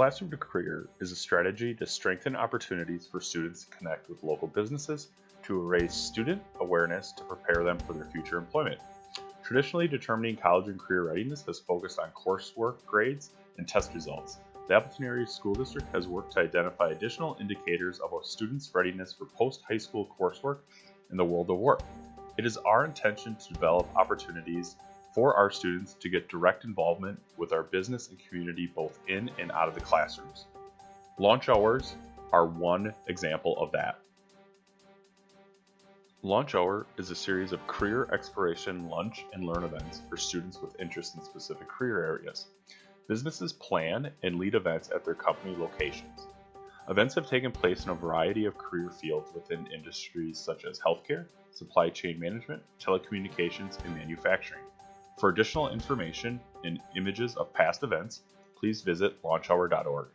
Classroom to Career is a strategy to strengthen opportunities for students to connect with local businesses, to raise student awareness to prepare them for their future employment. Traditionally, determining college and career readiness has focused on coursework grades and test results. The Appleton Area School District has worked to identify additional indicators of a student's readiness for post-high school coursework in the world of work. It is our intention to develop opportunities for our students to get direct involvement with our business and community both in and out of the classrooms. Launch hours are one example of that. Launch Hour is a series of career exploration lunch and learn events for students with interest in specific career areas. Businesses plan and lead events at their company locations. Events have taken place in a variety of career fields within industries such as healthcare, supply chain management, telecommunications, and manufacturing. For additional information and images of past events, please visit launchhour.org.